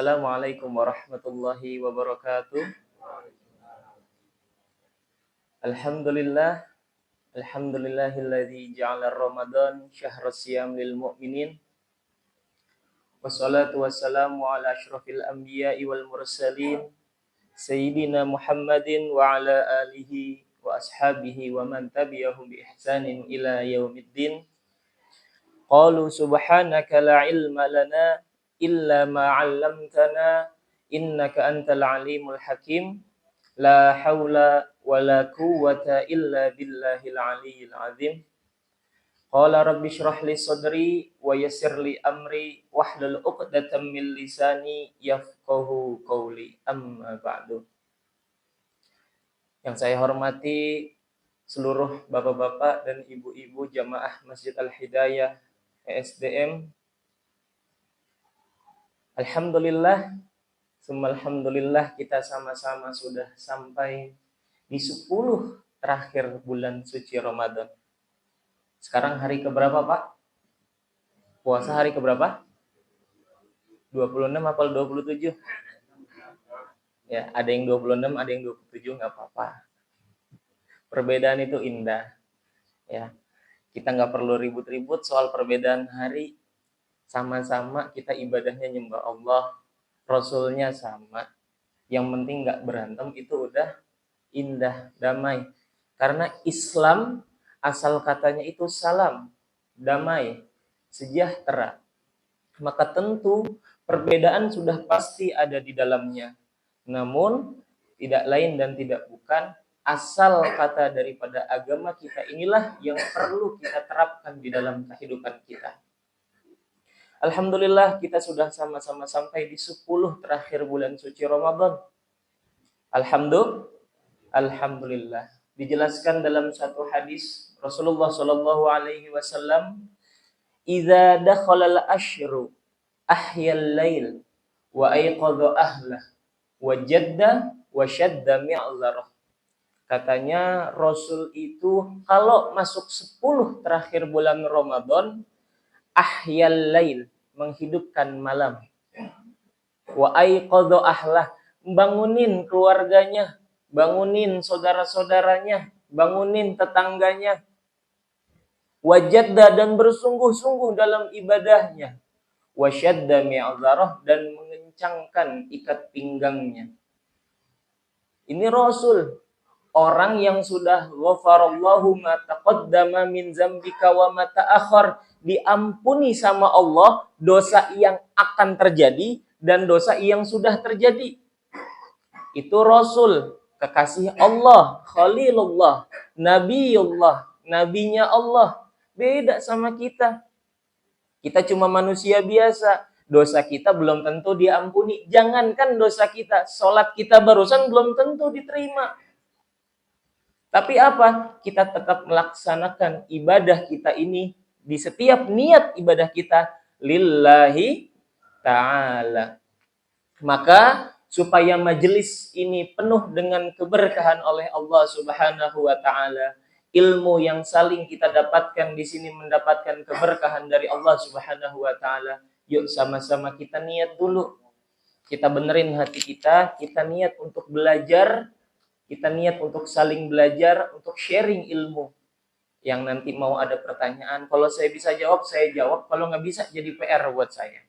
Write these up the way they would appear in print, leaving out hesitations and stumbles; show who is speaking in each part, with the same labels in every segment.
Speaker 1: Assalamualaikum warahmatullahi wabarakatuh. Alhamdulillah, alhamdulillahilladzi ja'ala Ramadan syahrus siyam lil mu'minin. Wassalatu wassalamu ala asyrafil anbiya'i wal mursalin sayyidina Muhammadin wa ala alihi wa ashabihi wa man tabi'ahum bi ihsanin ila yaumiddin. Qalu subhanaka la ilma lana illa ma 'allamtana innaka antal alimul hakim. La haula wa la quwwata illa billahil aliyyil azim. Qala rabbi shrah li sadri wa yassir li amri wahlul 'uqdatam min lisani yafqahu qawli. Amma ba'du. Yang saya hormati seluruh bapak-bapak dan ibu-ibu jamaah Masjid Al-Hidayah ESDM. Alhamdulillah, alhamdulillah kita sama-sama sudah sampai di 10 terakhir bulan suci Ramadan. Sekarang hari keberapa, Pak? Puasa hari keberapa? 26 atau 27? Ya, ada yang 26, ada yang 27, nggak apa-apa. Perbedaan itu indah. Ya, kita nggak perlu ribut-ribut soal perbedaan hari. Sama-sama kita ibadahnya nyembah Allah, Rasulnya sama. Yang penting nggak berantem, itu udah indah, damai. Karena Islam asal katanya itu salam, damai, sejahtera. Maka tentu perbedaan sudah pasti ada di dalamnya. Namun tidak lain dan tidak bukan, asal kata daripada agama kita inilah yang perlu kita terapkan di dalam kehidupan kita. Alhamdulillah kita sudah sama-sama sampai di 10 terakhir bulan suci Ramadan. Alhamdulillah. Dijelaskan dalam satu hadis Rasulullah Shallallahu Alaihi Wasallam, "Idza dakhala al-ashru ahyal lail wa ayqadha ahlah wa jadda wa shadda mi'zarah." Katanya Rasul itu kalau masuk 10 terakhir bulan Ramadan, ahyal lail, menghidupkan malam, wa ayqadha ahlah, bangunin keluarganya, bangunin saudara-saudaranya, bangunin tetangganya, wajadda, dan bersungguh-sungguh dalam ibadahnya, wasyadda mi'zarah, dan mengencangkan ikat pinggangnya. Ini Rasul, orang yang sudah ghafarallahu ma taqaddama min zambika wa ma ta'akhkhar, diampuni sama Allah dosa yang akan terjadi dan dosa yang sudah terjadi. Itu Rasul, kekasih Allah, Khalilullah, Nabiullah, nabinya Allah. Beda sama kita. Kita cuma manusia biasa. Dosa kita belum tentu diampuni. Jangankan dosa kita, sholat kita barusan belum tentu diterima. Tapi apa? Kita tetap melaksanakan ibadah kita ini di setiap niat ibadah kita lillahi ta'ala. Maka supaya majelis ini penuh dengan keberkahan oleh Allah Subhanahu wa taala, ilmu yang saling kita dapatkan di sini mendapatkan keberkahan dari Allah Subhanahu wa taala. Yuk sama-sama kita niat dulu. Kita benerin hati kita niat untuk belajar, kita niat untuk saling belajar, untuk sharing ilmu. Yang nanti mau ada pertanyaan, kalau saya bisa jawab, saya jawab. Kalau nggak bisa, jadi PR buat saya.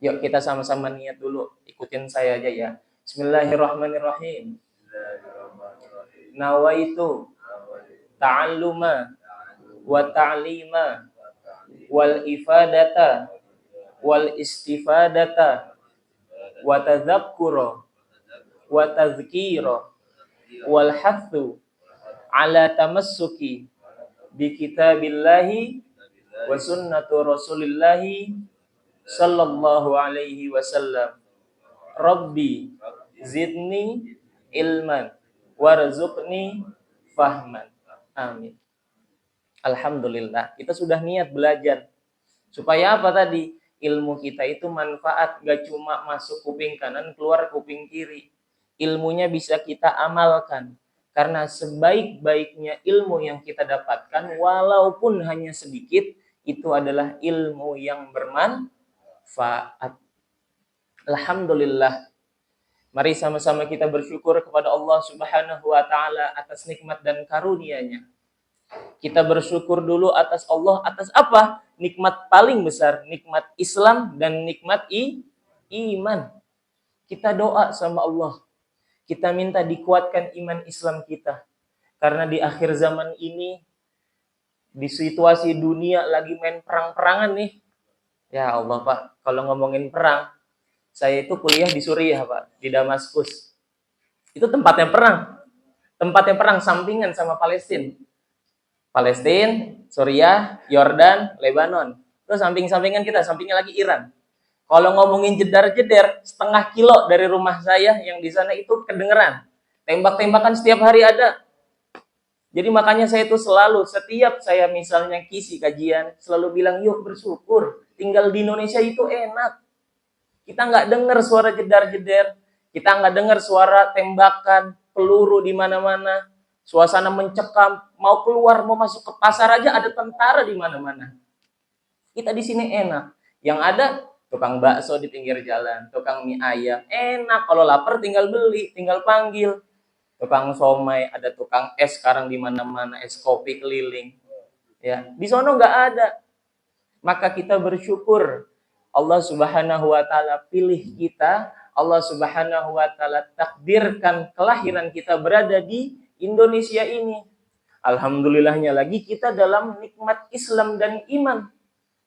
Speaker 1: Yuk kita sama-sama niat dulu. Ikutin saya aja ya. Bismillahirrahmanirrahim. Nawaitu ta'alluma wa ta'lima wal ifadata wal istifadata wa tadzakkura wa tadhkira wal hathu ala tamassuki bi kitabillahi wa sunnatu rasulillahi sallallahu alaihi wasallam. Rabbi zidni ilman warzuqni fahman. Amin. Alhamdulillah, kita sudah niat belajar. Supaya apa tadi? Ilmu kita itu manfaat, gak cuma masuk kuping kanan, keluar kuping kiri. Ilmunya bisa kita amalkan. Karena sebaik-baiknya ilmu yang kita dapatkan, walaupun hanya sedikit, itu adalah ilmu yang bermanfaat. Alhamdulillah. Mari sama-sama kita bersyukur kepada Allah Subhanahu wa taala atas nikmat dan karunia-Nya. Kita bersyukur dulu atas Allah, atas apa? Nikmat paling besar, nikmat Islam dan nikmat iman. Kita doa sama Allah. Kita minta dikuatkan iman Islam kita. Karena di akhir zaman ini, di situasi dunia lagi main perang-perangan nih. Ya Allah Pak, kalau ngomongin perang, saya itu kuliah di Suriah Pak, di Damaskus. Itu tempatnya perang. Tempatnya perang sampingan sama Palestina. Palestina, Suriah, Yordan, Lebanon. Terus samping-sampingan kita, sampingnya lagi Iran. Kalau ngomongin jedar-jeder, setengah kilo dari rumah saya yang di sana itu kedengeran. Tembak-tembakan setiap hari ada. Jadi makanya saya itu selalu, setiap saya misalnya kisi kajian, selalu bilang, yuk bersyukur. Tinggal di Indonesia itu enak. Kita nggak dengar suara jedar-jeder. Kita nggak dengar suara tembakan, peluru di mana-mana. Suasana mencekam, mau keluar, mau masuk ke pasar aja ada tentara di mana-mana. Kita di sini enak. Yang ada tukang bakso di pinggir jalan, tukang mie ayam, enak. Kalau lapar tinggal beli, tinggal panggil. Tukang somai, ada tukang es sekarang di mana-mana, es kopi keliling. Ya, di sono nggak ada. Maka kita bersyukur Allah Subhanahu wa taala pilih kita, Allah Subhanahu wa taala takdirkan kelahiran kita berada di Indonesia ini. Alhamdulillahnya lagi kita dalam nikmat Islam dan iman.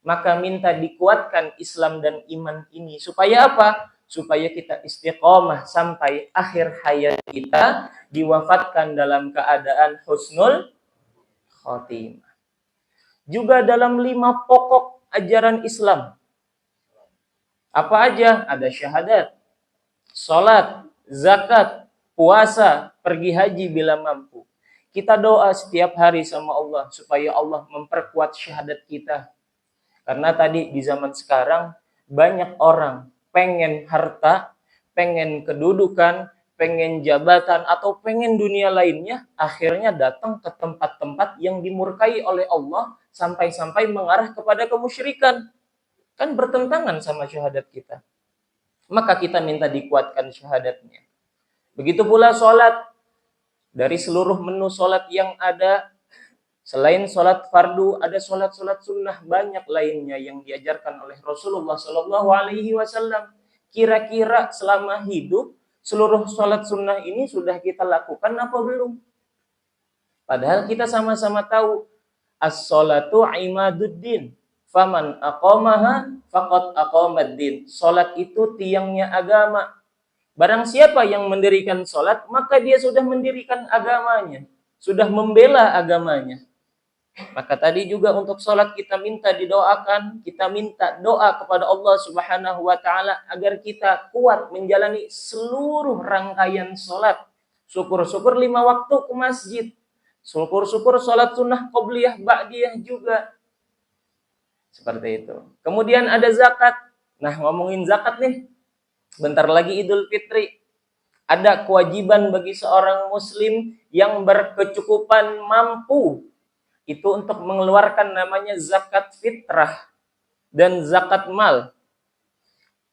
Speaker 1: Maka minta dikuatkan Islam dan iman ini. Supaya apa? Supaya kita istiqomah sampai akhir hayat kita, diwafatkan dalam keadaan husnul khotimah. Juga dalam 5 pokok ajaran Islam. Apa aja? Ada syahadat, salat, zakat, puasa, pergi haji bila mampu. Kita doa setiap hari sama Allah supaya Allah memperkuat syahadat kita. Karena tadi di zaman sekarang banyak orang pengen harta, pengen kedudukan, pengen jabatan, atau pengen dunia lainnya, akhirnya datang ke tempat-tempat yang dimurkai oleh Allah sampai-sampai mengarah kepada kemusyrikan. Kan bertentangan sama syahadat kita. Maka kita minta dikuatkan syahadatnya. Begitu pula sholat. Dari seluruh menu sholat yang ada, selain sholat fardu, ada sholat-sholat sunnah banyak lainnya yang diajarkan oleh Rasulullah Shallallahu Alaihi Wasallam. Kira-kira selama hidup, seluruh sholat sunnah ini sudah kita lakukan apa belum? Padahal kita sama-sama tahu, as-sholatu imaduddin. Faman aqamaha faqad aqamaddin. Salat itu tiangnya agama. Barang siapa yang mendirikan salat, maka dia sudah mendirikan agamanya, sudah membela agamanya. Maka tadi juga untuk salat kita minta didoakan, kita minta doa kepada Allah Subhanahu wa taala agar kita kuat menjalani seluruh rangkaian salat. Syukur-syukur 5 waktu ke masjid. Syukur-syukur salat sunnah qobliyah ba'diyah juga. Seperti itu. Kemudian ada zakat. Nah, ngomongin zakat nih. Bentar lagi Idul Fitri. Ada kewajiban bagi seorang muslim yang berkecukupan mampu itu untuk mengeluarkan namanya zakat fitrah dan zakat mal.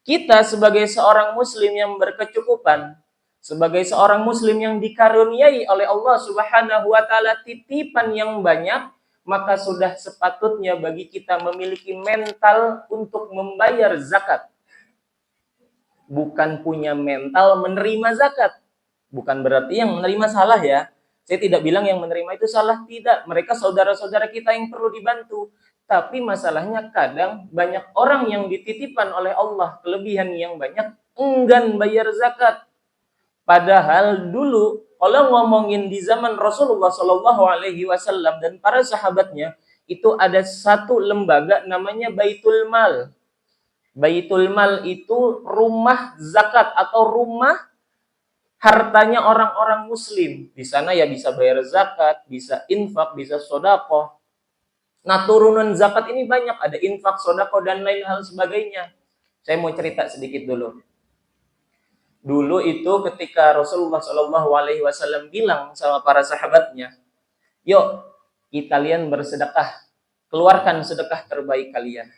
Speaker 1: Kita sebagai seorang muslim yang berkecukupan, sebagai seorang muslim yang dikaruniai oleh Allah Subhanahu wa taala titipan yang banyak, maka sudah sepatutnya bagi kita memiliki mental untuk membayar zakat. Bukan punya mental menerima zakat. Bukan berarti yang menerima salah ya. Saya tidak bilang yang menerima itu salah, tidak. Mereka saudara-saudara kita yang perlu dibantu. Tapi masalahnya kadang banyak orang yang dititipkan oleh Allah kelebihan yang banyak, enggan bayar zakat. Padahal dulu kalau ngomongin di zaman Rasulullah Shallallahu Alaihi Wasallam dan para sahabatnya, itu ada satu lembaga namanya Baitul Mal. Baitul Mal itu rumah zakat atau rumah hartanya orang-orang muslim. Di sana ya bisa bayar zakat, bisa infak, bisa sodako. Nah, turunan zakat ini banyak, ada infak, sodako, dan lain hal sebagainya. Saya mau cerita sedikit dulu. Dulu itu ketika Rasulullah Shallallahu Alaihi Wasallam bilang sama para sahabatnya, yuk kalian bersedekah, keluarkan sedekah terbaik kalian.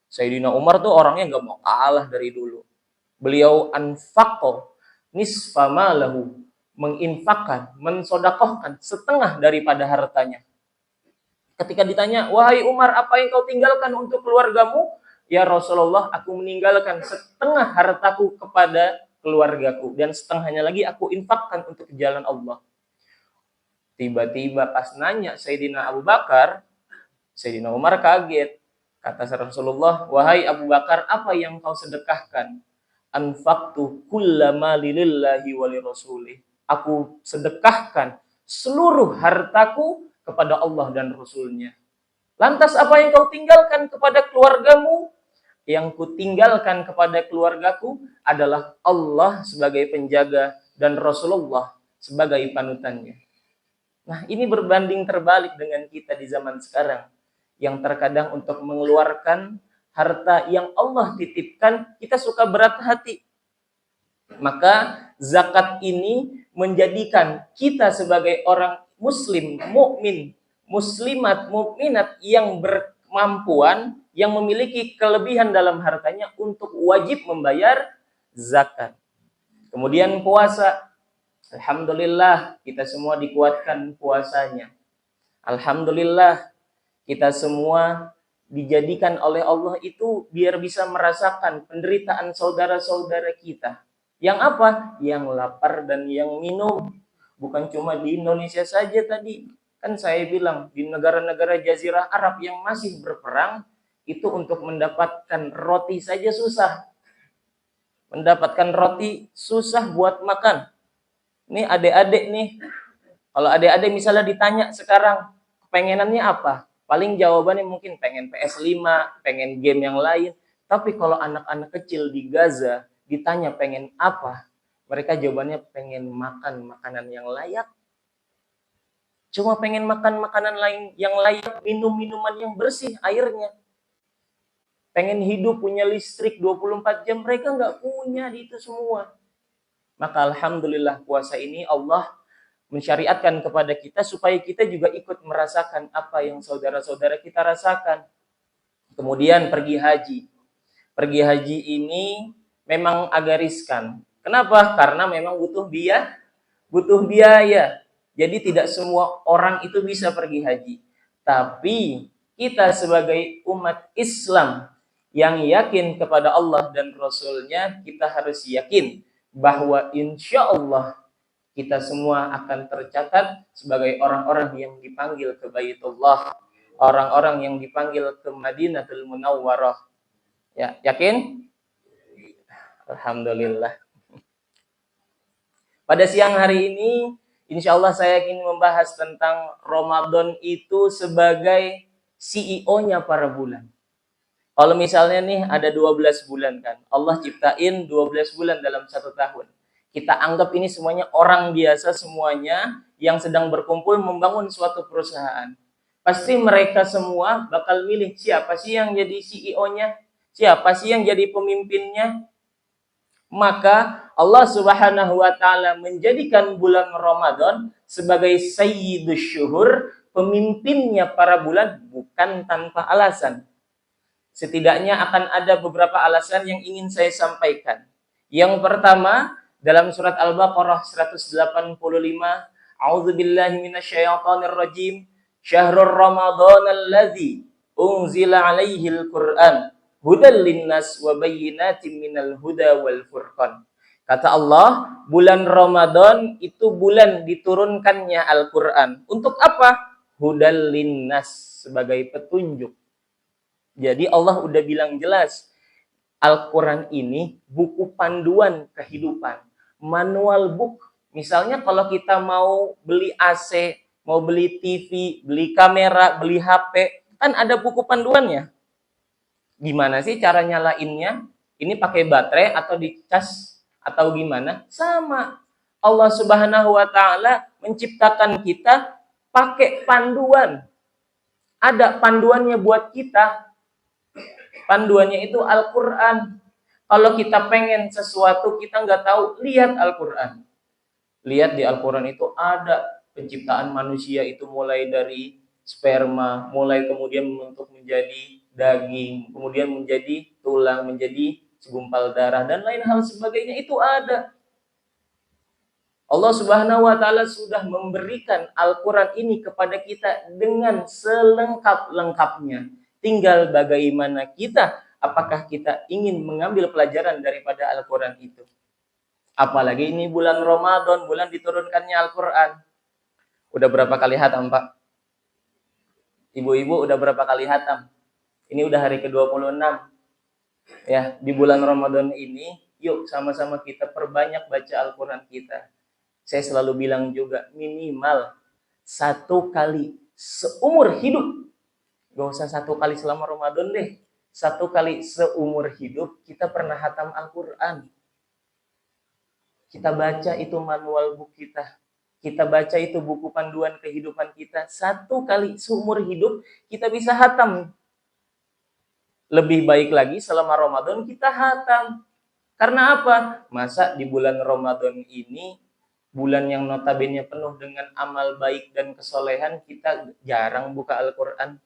Speaker 1: Sayyidina Umar tuh orangnya nggak mau kalah dari dulu. Beliau anfaqo nisfa malahu, menginfakkan, mensodakohkan setengah daripada hartanya. Ketika ditanya, wahai Umar, apa yang kau tinggalkan untuk keluargamu? Ya Rasulullah, aku meninggalkan setengah hartaku kepada keluargaku, dan setengahnya lagi aku infakkan untuk jalan Allah. Tiba-tiba pas nanya Sayyidina Abu Bakar, Sayyidina Umar kaget. Kata Rasulullah, wahai Abu Bakar, apa yang kau sedekahkan? Anfaqtu kullama lillahi wa lirasulih. Aku sedekahkan seluruh hartaku kepada Allah dan Rasulnya. Lantas apa yang kau tinggalkan kepada keluargamu? Yang kutinggalkan kepada keluargaku adalah Allah sebagai penjaga dan Rasulullah sebagai panutannya. Nah, ini berbanding terbalik dengan kita di zaman sekarang, yang terkadang untuk mengeluarkan harta yang Allah titipkan, kita suka berat hati. Maka zakat ini menjadikan kita sebagai orang muslim, mukmin, muslimat, mukminat yang berkemampuan, yang memiliki kelebihan dalam hartanya untuk wajib membayar zakat. Kemudian puasa. Alhamdulillah kita semua dikuatkan puasanya. Alhamdulillah kita semua dijadikan oleh Allah itu biar bisa merasakan penderitaan saudara-saudara kita. Yang apa? Yang lapar dan yang minum. Bukan cuma di Indonesia saja tadi. Kan saya bilang di negara-negara Jazirah Arab yang masih berperang, itu untuk mendapatkan roti saja susah. Mendapatkan roti susah buat makan. Ini adik-adik nih. Kalau adik-adik misalnya ditanya sekarang, kepengenannya apa? Paling jawabannya mungkin pengen PS5, pengen game yang lain. Tapi kalau anak-anak kecil di Gaza ditanya pengen apa? Mereka jawabannya pengen makan makanan yang layak. Cuma pengen makan makanan lain yang layak, minum minuman yang bersih airnya. Pengen hidup punya listrik 24 jam, mereka nggak punya itu semua. Maka alhamdulillah puasa ini Allah mensyariatkan kepada kita supaya kita juga ikut merasakan apa yang saudara-saudara kita rasakan. Kemudian pergi haji. Pergi haji ini memang agak riskan. Kenapa? Karena memang butuh biaya. Jadi tidak semua orang itu bisa pergi haji. Tapi kita sebagai umat Islam yang yakin kepada Allah dan Rasul-Nya, kita harus yakin bahwa insya Allah kita semua akan tercatat sebagai orang-orang yang dipanggil ke Baitullah, orang-orang yang dipanggil ke Madinatul Munawwarah. Ya, yakin? Alhamdulillah. Pada siang hari ini, insya Allah saya ingin membahas tentang Ramadan itu sebagai CEO-nya para bulan. Kalau misalnya nih ada 12 bulan kan, Allah ciptain 12 bulan dalam 1 tahun. Kita anggap ini semuanya orang biasa semuanya yang sedang berkumpul membangun suatu perusahaan. Pasti mereka semua bakal milih siapa sih yang jadi CEO-nya, siapa sih yang jadi pemimpinnya. Maka Allah Subhanahu wa taala menjadikan bulan Ramadan sebagai sayyidus syuhur, pemimpinnya para bulan, bukan tanpa alasan. Setidaknya akan ada beberapa alasan yang ingin saya sampaikan. Yang pertama, dalam surat Al-Baqarah 185, A'udzubillahi minasyaitonir rajim, Syahrul Ramadan alladzi unzila 'alaihil Qur'an, hudal linnas wa bayyinatin minal huda wal furqan. Kata Allah, bulan Ramadan itu bulan diturunkannya Al-Qur'an. Untuk apa? Hudal linnas, sebagai petunjuk. Jadi Allah udah bilang jelas, Al-Quran ini buku panduan kehidupan, manual book. Misalnya kalau kita mau beli AC, mau beli TV, beli kamera, beli HP, kan ada buku panduannya. Gimana sih cara nyalainnya? Ini pakai baterai atau dicas atau gimana? Sama. Allah Subhanahu wa taala menciptakan kita pakai panduan. Ada panduannya buat kita. Panduannya itu Al-Quran. Kalau kita pengen sesuatu, kita nggak tahu, lihat Al-Quran. Lihat di Al-Quran itu ada penciptaan manusia itu mulai dari sperma, mulai kemudian membentuk menjadi daging, kemudian menjadi tulang, menjadi segumpal darah, dan lain hal sebagainya itu ada. Allah Subhanahu wa taala sudah memberikan Al-Qur'an ini kepada kita dengan selengkap-lengkapnya. Tinggal bagaimana kita, apakah kita ingin mengambil pelajaran daripada Al-Qur'an itu. Apalagi ini bulan Ramadan, bulan diturunkannya Al-Qur'an. Udah berapa kali hatam, Pak? Ibu-ibu udah berapa kali hatam? Ini udah hari ke-26. Ya, di bulan Ramadan ini, yuk sama-sama kita perbanyak baca Al-Qur'an kita. Saya selalu bilang juga minimal 1 kali seumur hidup. Gak usah 1 kali selama Ramadan deh. 1 kali seumur hidup kita pernah hatam Al-Quran. Kita baca itu manual buku kita. Kita baca itu buku panduan kehidupan kita. 1 kali seumur hidup kita bisa hatam. Lebih baik lagi selama Ramadan kita hatam. Karena apa? Masa di bulan Ramadan ini, bulan yang notabene penuh dengan amal baik dan kesolehan, kita jarang buka Al-Quran.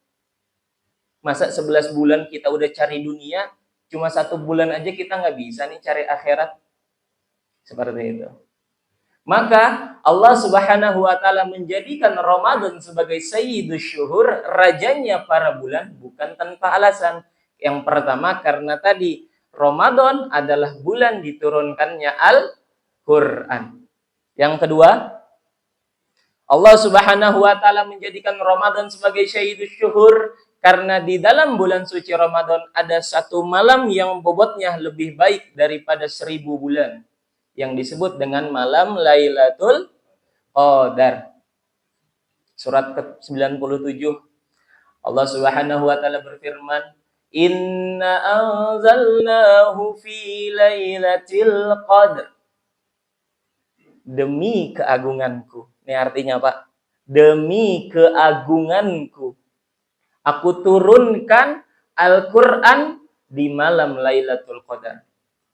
Speaker 1: Masa 11 bulan kita udah cari dunia, cuma 1 bulan aja kita nggak bisa nih cari akhirat. Seperti itu. Maka Allah Subhanahu wa taala menjadikan Ramadan sebagai sayyidus syuhur, rajanya para bulan, bukan tanpa alasan. Yang pertama karena tadi Ramadan adalah bulan diturunkannya Al-Qur'an. Yang kedua, Allah Subhanahu wa taala menjadikan Ramadan sebagai sayyidus syuhur karena di dalam bulan suci Ramadan ada 1 malam yang bobotnya lebih baik daripada 1000 bulan, yang disebut dengan malam Lailatul Qadar. Surat ke-97 Allah Subhanahu wa taala berfirman, "Inna anzalnahu fi lailatul qadr." Demi keagunganku. Ini artinya, Pak. Demi keagunganku. Aku turunkan Al-Quran di malam Lailatul Qadar.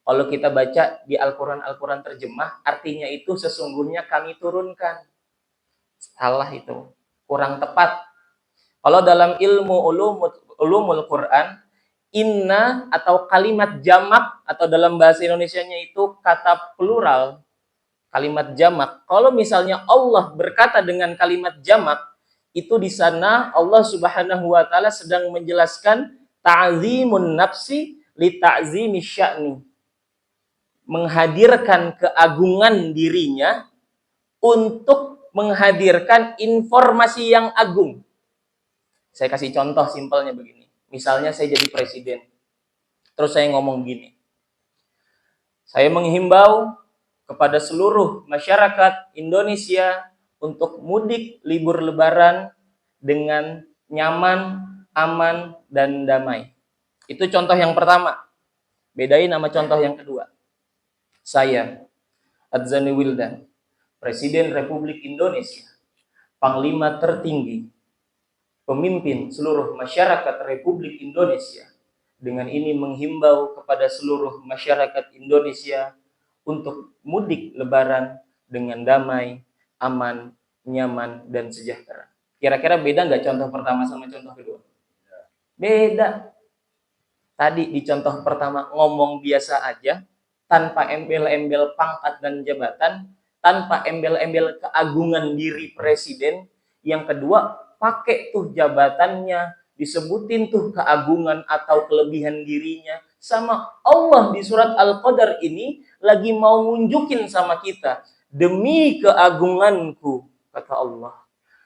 Speaker 1: Kalau kita baca di Al-Quran terjemah, artinya itu sesungguhnya kami turunkan. Salah itu. Kurang tepat. Kalau dalam ilmu ulumul Quran, inna atau kalimat jamak, atau dalam bahasa Indonesianya itu kata plural, kalimat jamak. Kalau misalnya Allah berkata dengan kalimat jamak, itu di sana Allah Subhanahu wa taala sedang menjelaskan ta'zimun nafsi li ta'zimi sya'ni. Menghadirkan keagungan dirinya untuk menghadirkan informasi yang agung. Saya kasih contoh simpelnya begini. Misalnya saya jadi presiden. Terus saya ngomong gini. Saya menghimbau kepada seluruh masyarakat Indonesia untuk mudik libur lebaran dengan nyaman, aman, dan damai. Itu contoh yang pertama. Bedain sama contoh yang kedua. Saya, Adzani Wildan, Presiden Republik Indonesia, Panglima tertinggi, pemimpin seluruh masyarakat Republik Indonesia, dengan ini menghimbau kepada seluruh masyarakat Indonesia untuk mudik lebaran dengan damai, aman, nyaman, dan sejahtera. Kira-kira beda nggak contoh pertama sama contoh kedua? Beda. Tadi di contoh pertama ngomong biasa aja, tanpa embel-embel pangkat dan jabatan, tanpa embel-embel keagungan diri presiden. Yang kedua, pakai tuh jabatannya, disebutin tuh keagungan atau kelebihan dirinya. Sama Allah di surat Al-Qadar ini lagi mau nunjukin sama kita, demi keagunganku, kata Allah,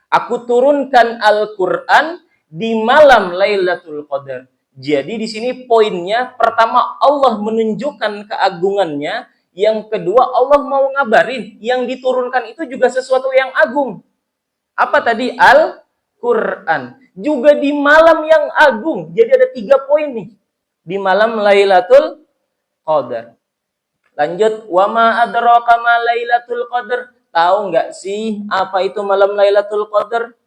Speaker 1: aku turunkan Al-Quran di malam Lailatul Qadar. Jadi di sini poinnya, pertama Allah menunjukkan keagungannya, yang kedua Allah mau ngabarin yang diturunkan itu juga sesuatu yang agung. Apa tadi? Al-Quran. Juga di malam yang agung. Jadi ada 3 poin nih. Di malam Lailatul Qadar. Lanjut, wa ma adraka ma Lailatul Qadar. Tahu nggak sih apa itu malam Lailatul Qadar?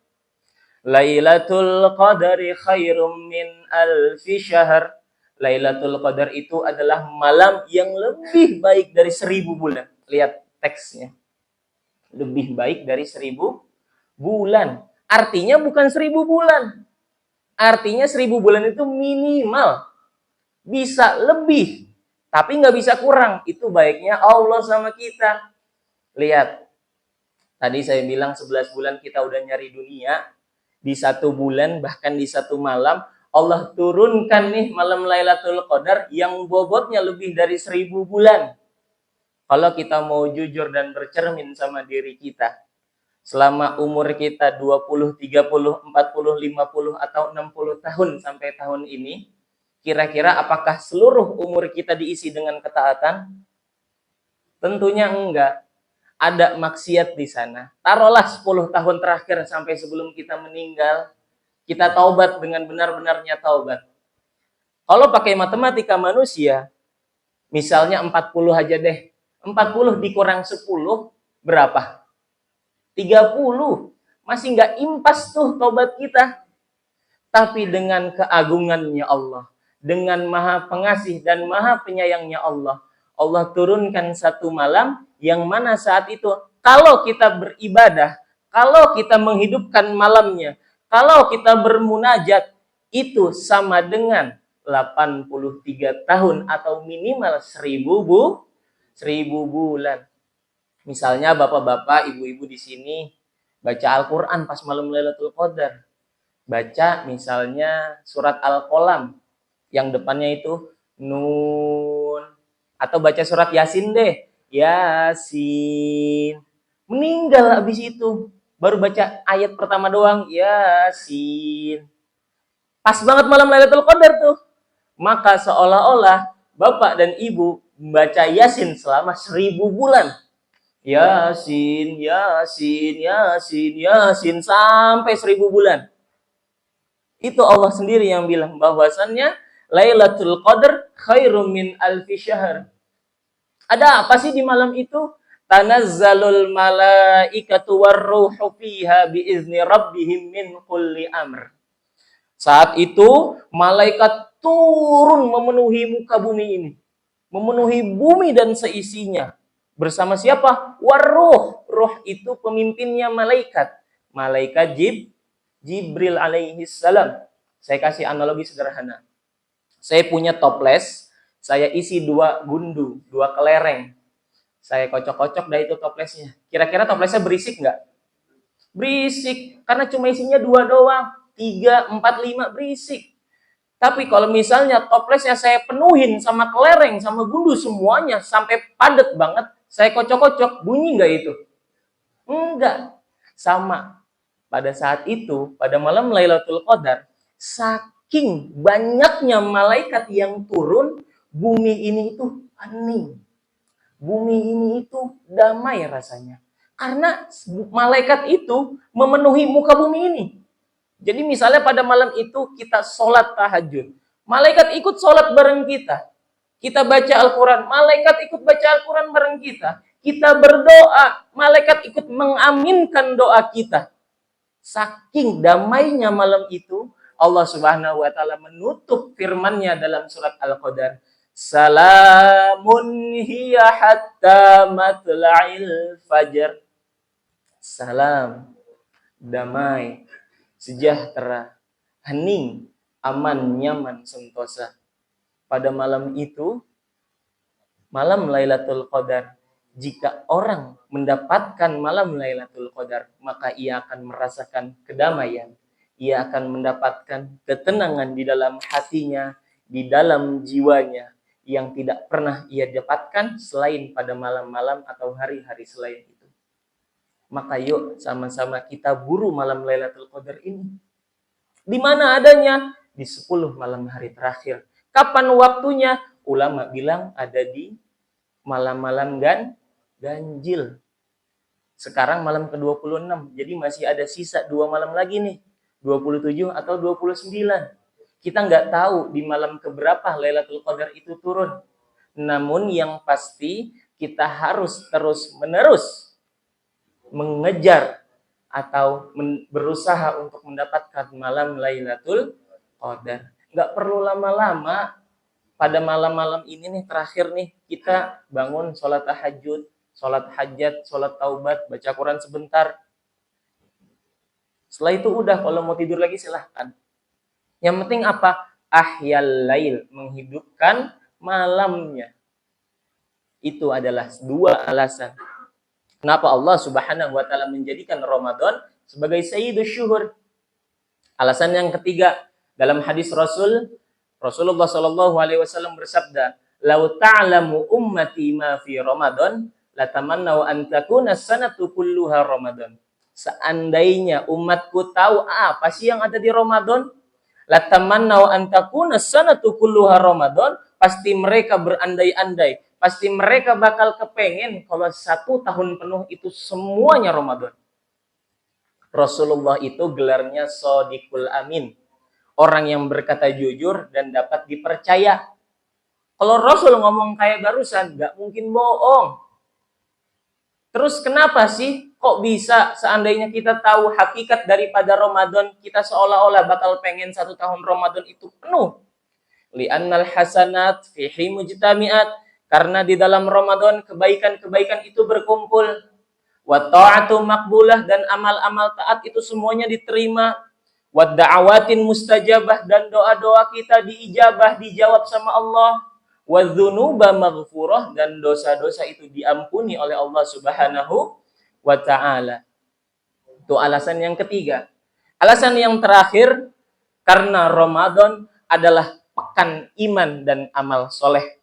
Speaker 1: Lailatul Qadari khairum min alfi syahr. Lailatul Qadar itu adalah malam yang lebih baik dari 1000 bulan. Lihat teksnya. Lebih baik dari 1000 bulan. Artinya bukan 1000 bulan. Artinya 1000 bulan itu minimal. Bisa lebih. Tapi nggak bisa kurang. Itu baiknya Allah sama kita. Lihat, tadi saya bilang 11 bulan kita udah nyari dunia. Di 1 bulan, bahkan di 1 malam, Allah turunkan nih malam Lailatul Qadar yang bobotnya lebih dari 1000 bulan. Kalau kita mau jujur dan bercermin sama diri kita, selama umur kita 20, 30, 40, 50, atau 60 tahun sampai tahun ini, kira-kira apakah seluruh umur kita diisi dengan ketaatan? Tentunya enggak. Ada maksiat di sana. Taruhlah 10 tahun terakhir sampai sebelum kita meninggal, kita taubat dengan benar-benarnya taubat. Kalau pakai matematika manusia, misalnya 40 aja deh. 40 dikurang 10, berapa? 30. Masih nggak impas tuh taubat kita. Tapi dengan keagungannya Allah, dengan maha pengasih dan maha penyayangnya Allah, Allah turunkan 1 malam yang mana saat itu kalau kita beribadah, kalau kita menghidupkan malamnya, kalau kita bermunajat, itu sama dengan 83 tahun atau minimal 1000 bulan. Misalnya bapak-bapak, ibu-ibu di sini baca Al-Quran pas malam Lailatul Qadar. Baca misalnya surat Al-Qalam yang depannya itu Nun, atau baca surat Yasin deh, Yasin. Meninggal habis itu, baru baca ayat pertama doang, Yasin. Pas banget malam Lailatul Qadar tuh. Maka seolah-olah bapak dan ibu membaca Yasin selama 1000 bulan. Yasin, Yasin, Yasin, Yasin sampai 1000 bulan. Itu Allah sendiri yang bilang bahwasannya Lailatul Qadar khairum min alfi syahr. Ada apa sih di malam itu? Tanazzalul malaikatu warruhu fiha biizni rabbihim min kulli amr. Saat itu malaikat turun memenuhi muka bumi ini. Memenuhi bumi dan seisinya. Bersama siapa? Warruh. Ruh itu pemimpinnya malaikat. Malaikat Jibril alaihi salam. Saya kasih analogi sederhana. Saya punya toples, saya isi 2 gundu, 2 kelereng. Saya kocok-kocok dah itu toplesnya. Kira-kira toplesnya berisik nggak? Berisik, karena cuma isinya 2 doang. 3, 4, 5 berisik. Tapi kalau misalnya toplesnya saya penuhin sama kelereng, sama gundu semuanya, sampai padat banget, saya kocok-kocok, bunyi nggak itu? Enggak. Sama. Pada saat itu, pada malam Lailatul Qadar, saking banyaknya malaikat yang turun, bumi ini itu hening. Bumi ini itu damai rasanya. Karena malaikat itu memenuhi muka bumi ini. Jadi misalnya pada malam itu kita sholat tahajud. Malaikat ikut sholat bareng kita. Kita baca Al-Quran, malaikat ikut baca Al-Quran bareng kita. Kita berdoa, malaikat ikut mengaminkan doa kita. Saking damainya malam itu, Allah Subhanahu wa taala menutup firman-Nya dalam surat Al-Qadar. Salamun hiya hatta matla'il fajr. Salam, damai, sejahtera, hening, aman, nyaman, sentosa. Pada malam itu, malam Lailatul Qadar, jika orang mendapatkan malam Lailatul Qadar, maka ia akan merasakan kedamaian. Ia akan mendapatkan ketenangan di dalam hatinya, di dalam jiwanya, yang tidak pernah ia dapatkan selain pada malam-malam atau hari-hari selain itu. Maka yuk sama-sama kita buru malam Lailatul Qadar ini. Di mana adanya? Di 10 malam hari terakhir. Kapan waktunya? Ulama bilang ada di malam-malam ganjil. Sekarang malam ke-26. Jadi masih ada sisa 2 malam lagi nih. 27 atau 29. Kita nggak tahu di malam keberapa Lailatul Qadar itu turun. Namun yang pasti kita harus terus-menerus mengejar atau berusaha untuk mendapatkan malam Lailatul Qadar. Nggak perlu lama-lama. Pada malam-malam ini nih terakhir nih kita bangun sholat tahajud, sholat hajat, sholat taubat, baca Quran sebentar. Setelah itu udah, kalau mau tidur lagi silahkan. Yang penting apa? Ahyal lail, menghidupkan malamnya. Itu adalah dua alasan kenapa Allah Subhanahu wa taala menjadikan Ramadan sebagai sayyidus syuhur. Alasan yang ketiga, dalam hadis Rasulullah Shallallahu alaihi wasallam bersabda, "Lau ta'lamu ummati ma fi Ramadan, latamannau an takuna sanatu kulluha Ramadan." Seandainya umatku tahu apa sih yang ada di Ramadan, latamannau an takuna sanatu kulluha Ramadan, pasti mereka berandai-andai, pasti mereka bakal kepengen kalau 1 tahun penuh itu semuanya Ramadan. Rasulullah itu gelarnya Shodiqul Amin, orang yang berkata jujur dan dapat dipercaya. Kalau Rasul ngomong kayak barusan, nggak mungkin bohong. Terus kenapa sih kok bisa seandainya kita tahu hakikat daripada Ramadan, kita seolah-olah bakal pengen 1 tahun Ramadan itu penuh? Li'annal hasanat fihi mujtami'at, karena di dalam Ramadan kebaikan-kebaikan itu berkumpul. Wa ta'atu maqbulah, dan amal-amal taat itu semuanya diterima. Wa da'awatin mustajabah, dan doa-doa kita diijabah, dijawab sama Allah. Wa dzunuba maghfurah, dan dosa-dosa itu diampuni oleh Allah Subhanahu wa taala. Itu alasan yang ketiga. Alasan yang terakhir, karena Ramadan adalah pekan iman dan amal soleh.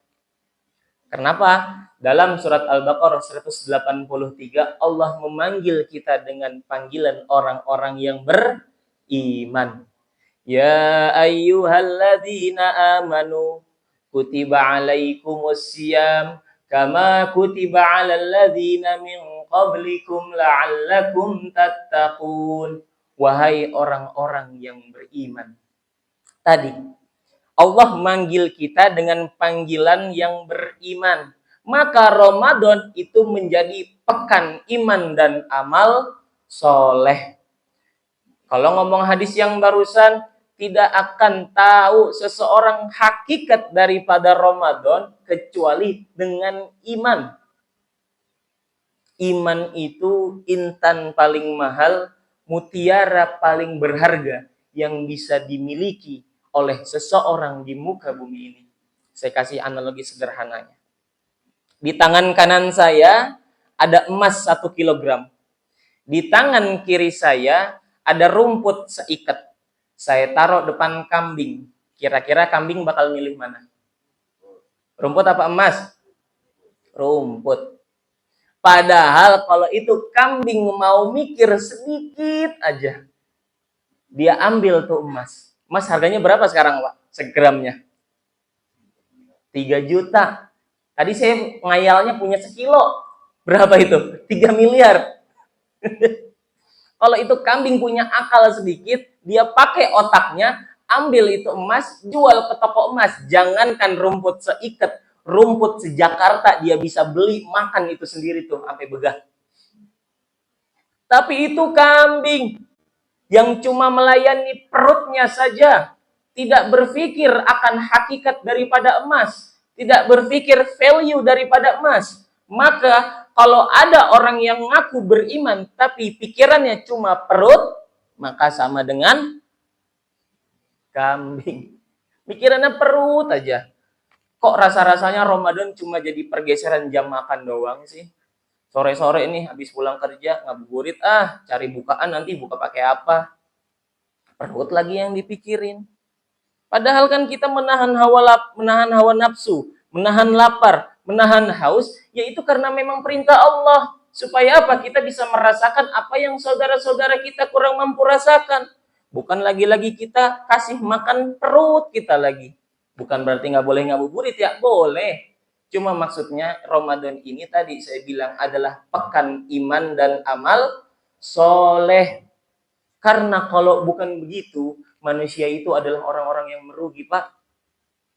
Speaker 1: Kenapa? Dalam surat Al-Baqarah 183, Allah memanggil kita dengan panggilan orang-orang yang beriman. Ya ayyuhalladzina amanu kutiba alaikumus siyam kama kutiba alal ladzina min qablikum la'allakum tattaqun. Wahai orang-orang yang beriman. Tadi Allah manggil kita dengan panggilan yang beriman. Maka Ramadan itu menjadi pekan iman dan amal soleh. Kalau ngomong hadis yang barusan, tidak akan tahu seseorang hakikat daripada Ramadan kecuali dengan iman. Iman itu intan paling mahal, mutiara paling berharga yang bisa dimiliki oleh seseorang di muka bumi ini. Saya kasih analogi sederhananya. Di tangan kanan saya ada emas 1 kilogram. Di tangan kiri saya ada rumput seikat. Saya taruh depan kambing. Kira-kira kambing bakal milih mana? Rumput apa emas? Rumput. Padahal kalau itu kambing mau mikir sedikit aja, dia ambil tuh emas. Emas harganya berapa sekarang, Pak? Segramnya? 3 juta. Tadi saya ngayalnya punya sekilo. Berapa itu? 3 miliar. Kalau itu kambing punya akal sedikit, dia pakai otaknya, ambil itu emas, jual ke toko emas. Jangankan rumput seikat, rumput sejakarta dia bisa beli, makan itu sendiri tuh sampai begah. Tapi itu kambing yang cuma melayani perutnya saja, tidak berpikir akan hakikat daripada emas, tidak berpikir value daripada emas. Maka kalau ada orang yang ngaku beriman tapi pikirannya cuma perut, maka sama dengan kambing. Pikirannya perut aja. Kok rasa-rasanya Ramadan cuma jadi pergeseran jam makan doang sih? Sore-sore ini habis pulang kerja, ngabuburit, cari bukaan, nanti buka pakai apa? Perut lagi yang dipikirin. Padahal kan kita menahan hawa nafsu, menahan lapar, menahan haus, yaitu karena memang perintah Allah. Supaya apa? Kita bisa merasakan apa yang saudara-saudara kita kurang mampu rasakan. Bukan lagi-lagi kita kasih makan perut kita lagi. Bukan berarti nggak boleh ngabuburit ya, boleh. Cuma maksudnya Ramadan ini tadi saya bilang adalah pekan iman dan amal soleh. Karena kalau bukan begitu, manusia itu adalah orang-orang yang merugi, Pak.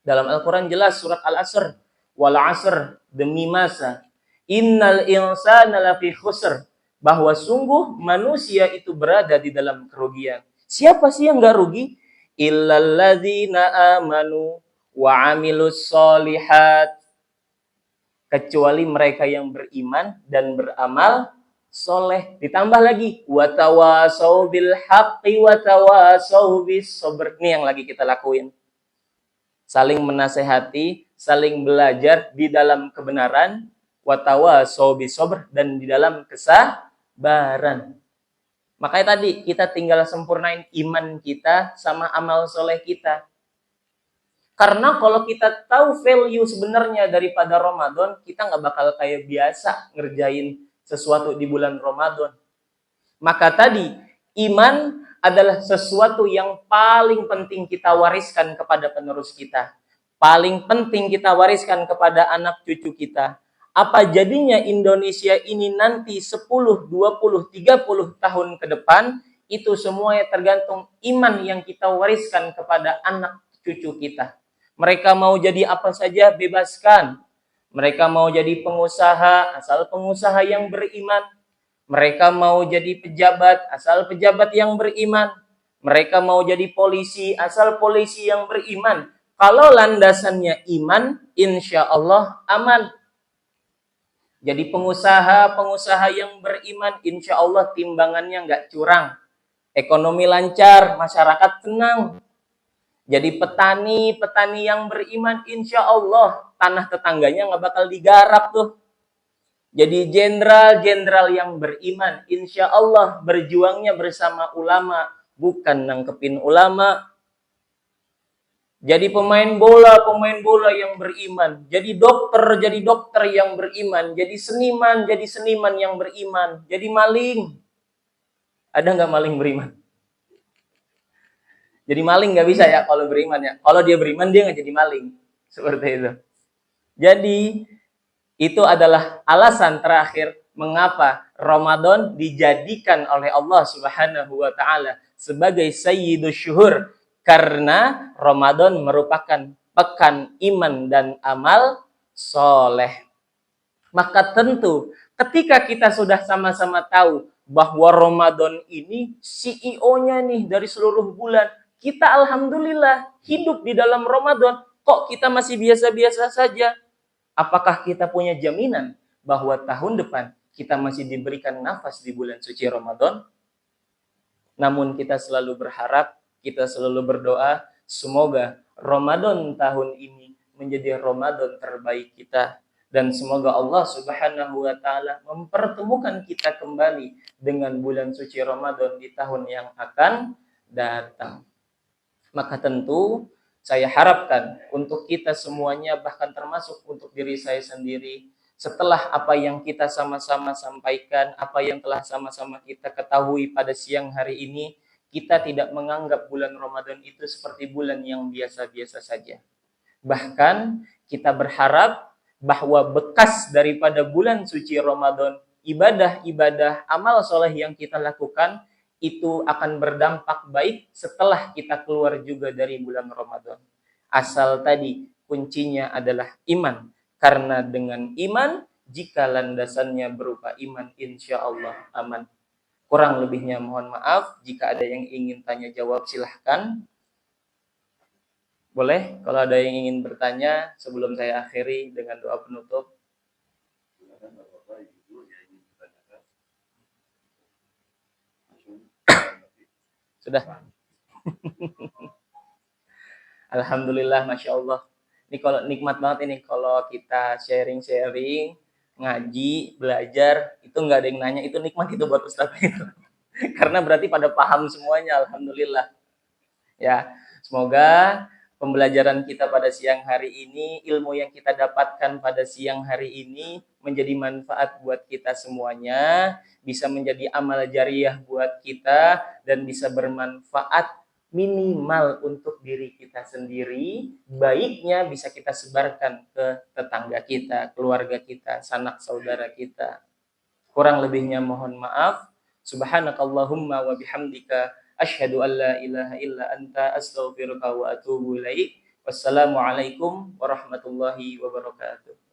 Speaker 1: Dalam Al-Quran jelas surat Al-Asr. Wal asr, demi masa. Innal insana lafi khusr. Bahwa sungguh manusia itu berada di dalam kerugian. Siapa sih yang nggak rugi? Illalladzina amanu wa amilus solihat. Kecuali mereka yang beriman dan beramal soleh. Ditambah lagi watawasau bil haqqi watawasau bis sabr. Ini yang lagi kita lakuin. saling menasehati, saling belajar di dalam kebenaran, watawasau bisobr, dan di dalam kesabaran. Makanya tadi kita tinggal sempurnain iman kita sama amal soleh kita. Karena kalau kita tahu value sebenarnya daripada Ramadan, kita nggak bakal kayak biasa ngerjain sesuatu di bulan Ramadan. Maka tadi, iman adalah sesuatu yang paling penting kita wariskan kepada penerus kita. Paling penting kita wariskan kepada anak cucu kita. Apa jadinya Indonesia ini nanti 10, 20, 30 tahun ke depan, itu semuanya tergantung iman yang kita wariskan kepada anak cucu kita. Mereka mau jadi apa saja, bebaskan. Mereka mau jadi pengusaha, asal pengusaha yang beriman. Mereka mau jadi pejabat, asal pejabat yang beriman. Mereka mau jadi polisi, asal polisi yang beriman. Kalau landasannya iman, insya Allah aman. Jadi pengusaha yang beriman, insya Allah timbangannya nggak curang. Ekonomi lancar, masyarakat tenang. Jadi petani yang beriman, insya Allah tanah tetangganya nggak bakal digarap tuh. Jadi jenderal yang beriman, insya Allah berjuangnya bersama ulama, bukan nangkepin ulama. Jadi pemain bola yang beriman. Jadi dokter yang beriman. Jadi seniman yang beriman. Jadi maling. Ada nggak maling beriman? Jadi maling nggak bisa ya kalau beriman ya. Kalau dia beriman dia nggak jadi maling. Seperti itu. Jadi itu adalah alasan terakhir mengapa Ramadan dijadikan oleh Allah Subhanahu wa taala sebagai sayyidus syuhur, karena Ramadan merupakan pekan iman dan amal soleh. Maka tentu ketika kita sudah sama-sama tahu bahwa Ramadan ini CEO-nya nih dari seluruh bulan, kita alhamdulillah hidup di dalam Ramadan, kok kita masih biasa-biasa saja? Apakah kita punya jaminan bahwa tahun depan kita masih diberikan nafas di bulan suci Ramadan? Namun kita selalu berharap, kita selalu berdoa, semoga Ramadan tahun ini menjadi Ramadan terbaik kita. Dan semoga Allah Subhanahu wa taala mempertemukan kita kembali dengan bulan suci Ramadan di tahun yang akan datang. Maka tentu saya harapkan untuk kita semuanya, bahkan termasuk untuk diri saya sendiri, setelah apa yang kita sama-sama sampaikan, apa yang telah sama-sama kita ketahui pada siang hari ini, kita tidak menganggap bulan Ramadan itu seperti bulan yang biasa-biasa saja. Bahkan kita berharap bahwa bekas daripada bulan suci Ramadan, ibadah-ibadah, amal soleh yang kita lakukan, itu akan berdampak baik setelah kita keluar juga dari bulan Ramadan. Asal tadi kuncinya adalah iman. Karena dengan iman, jika landasannya berupa iman, insya Allah aman. Kurang lebihnya mohon maaf. Jika ada yang ingin tanya jawab silahkan. Boleh kalau ada yang ingin bertanya sebelum saya akhiri dengan doa penutup. Sudah. Alhamdulillah, Masya Allah. Ini kalau nikmat banget ini kalau kita sharing-sharing, ngaji, belajar, itu nggak ada yang nanya, itu nikmat itu buat Ustaz itu. Karena berarti pada paham semuanya, Alhamdulillah. Ya, semoga pembelajaran kita pada siang hari ini, ilmu yang kita dapatkan pada siang hari ini menjadi manfaat buat kita semuanya, bisa menjadi amal jariah buat kita, dan bisa bermanfaat minimal untuk diri kita sendiri. Baiknya bisa kita sebarkan ke tetangga kita, keluarga kita, sanak saudara kita. Kurang lebihnya mohon maaf. Subhanakallahumma wa bihamdika asyhadu an la ilaha illa anta astaghfiruka wa atubu ilaik. Wassalamualaikum warahmatullahi wabarakatuh.